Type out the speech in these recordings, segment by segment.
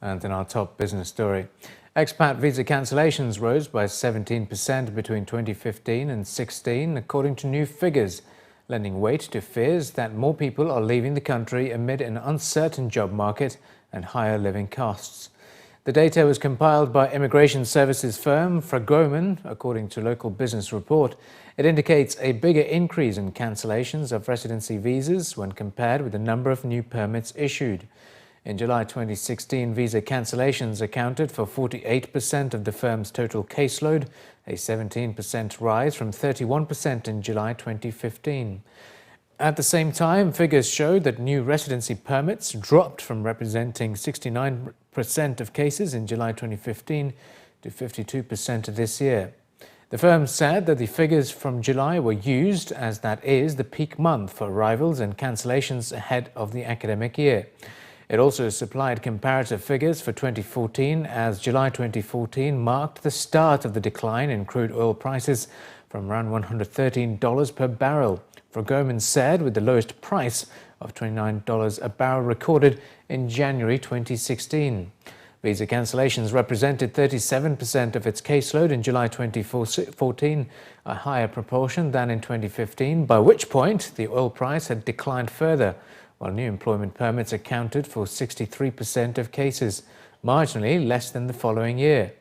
And in our top business story, expat visa cancellations rose by 17% between 2015 and 16, according to new figures, lending weight to fears that more people are leaving the country amid an uncertain job market and higher living costs. The data was compiled by immigration services firm Fragomen. According to local business report, it indicates a bigger increase in cancellations of residency visas when compared with the number of new permits issued. In July 2016, visa cancellations accounted for 48% of the firm's total caseload, a 17% rise from 31% in July 2015. At the same time, figures showed that new residency permits dropped from representing 69% of cases in July 2015 to 52% this year. The firm said that the figures from July were used as that is the peak month for arrivals and cancellations ahead of the academic year. It also supplied comparative figures for 2014, as July 2014 marked the start of the decline in crude oil prices from around $113 per barrel. Fragomen said, with the lowest price of $29 a barrel recorded in January 2016. Visa cancellations represented 37% of its caseload in July 2014, a higher proportion than in 2015, by which point the oil price had declined further, while new employment permits accounted for 63% of cases, marginally less than the following year.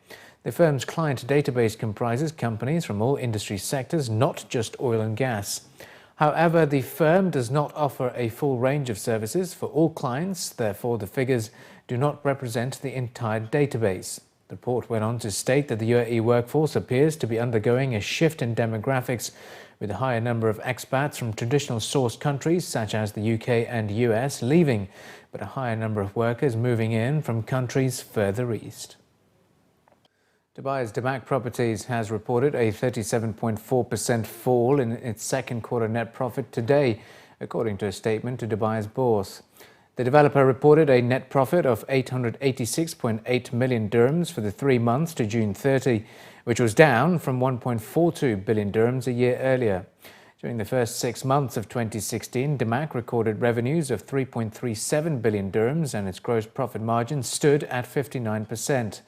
The firm's client database comprises companies from all industry sectors, not just oil and gas. However, the firm does not offer a full range of services for all clients, therefore the figures do not represent the entire database. The report went on to state that the UAE workforce appears to be undergoing a shift in demographics, with a higher number of expats from traditional source countries such as the UK and US leaving, but a higher number of workers moving in from countries further east. Dubai's Damac Properties has reported a 37.4% fall in its second quarter net profit today, according to a statement to Dubai's bourse. The developer reported a net profit of 886.8 million dirhams for the 3 months to June 30, which was down from 1.42 billion dirhams a year earlier. During the first 6 months of 2016, Damac recorded revenues of 3.37 billion dirhams and its gross profit margin stood at 59%.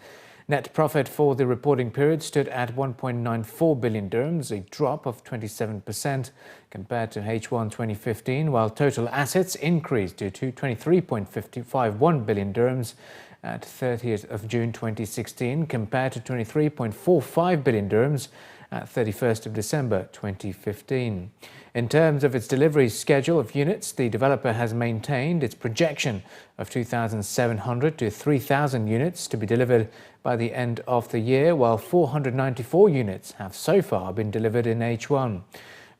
Net profit for the reporting period stood at 1.94 billion dirhams, a drop of 27% compared to H1 2015, while total assets increased to 23.51 billion dirhams at 30th of June 2016 compared to 23.45 billion dirhams at 31st of December 2015. In terms of its delivery schedule of units, the developer has maintained its projection of 2,700 to 3,000 units to be delivered by the end of the year, while 494 units have so far been delivered in H1.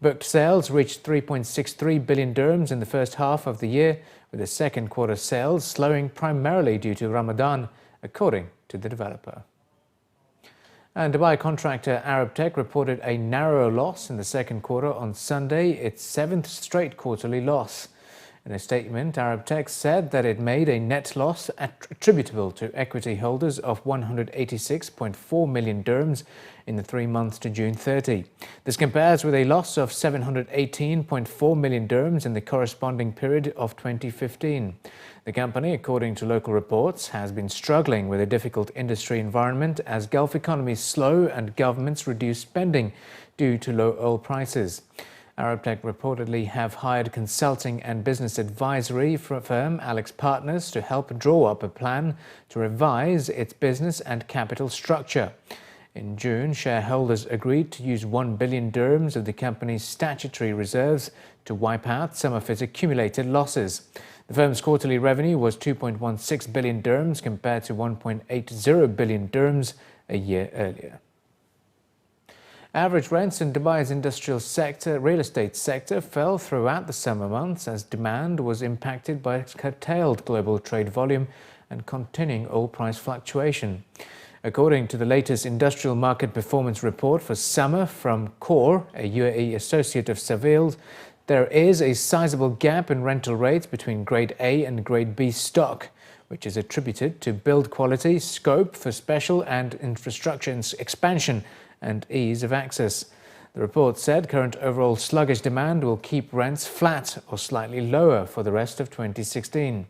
Booked sales reached 3.63 billion dirhams in the first half of the year, with the second quarter sales slowing primarily due to Ramadan, according to the developer. And Dubai contractor Arabtec reported a narrow loss in the second quarter on Sunday, its 7th straight quarterly loss. In a statement, Arabtec said that it made a net loss attributable to equity holders of 186.4 million dirhams in the 3 months to June 30. This compares with a loss of 718.4 million dirhams in the corresponding period of 2015. The company, according to local reports, has been struggling with a difficult industry environment as Gulf economies slow and governments reduce spending due to low oil prices. Arabtec reportedly have hired consulting and business advisory firm Alex Partners to help draw up a plan to revise its business and capital structure. In June, shareholders agreed to use 1 billion dirhams of the company's statutory reserves to wipe out some of its accumulated losses. The firm's quarterly revenue was 2.16 billion dirhams compared to 1.80 billion dirhams a year earlier. Average rents in Dubai's industrial sector, real estate sector, fell throughout the summer months as demand was impacted by curtailed global trade volume and continuing oil price fluctuation. According to the latest industrial market performance report for summer from Core, a UAE associate of Savills, there is a sizable gap in rental rates between Grade A and Grade B stock, which is attributed to build quality, scope for special and infrastructure expansion, and ease of access. The report said current overall sluggish demand will keep rents flat or slightly lower for the rest of 2016.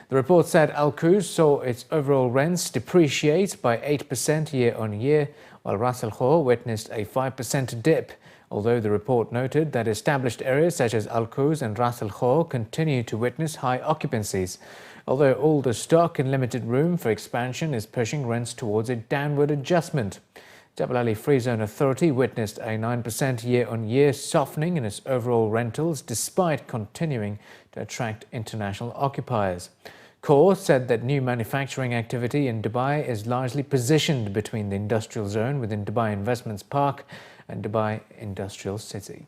The report said Al Quoz saw its overall rents depreciate by 8% year-on-year, while Ras Al Khor witnessed a 5% dip, although the report noted that established areas such as Al Quoz and Ras Al Khor continue to witness high occupancies, although older stock and limited room for expansion is pushing rents towards a downward adjustment. Jebel Ali Free Zone Authority witnessed a 9% year-on-year softening in its overall rentals despite continuing to attract international occupiers. Khor said that new manufacturing activity in Dubai is largely positioned between the industrial zone within Dubai Investments Park and Dubai Industrial City.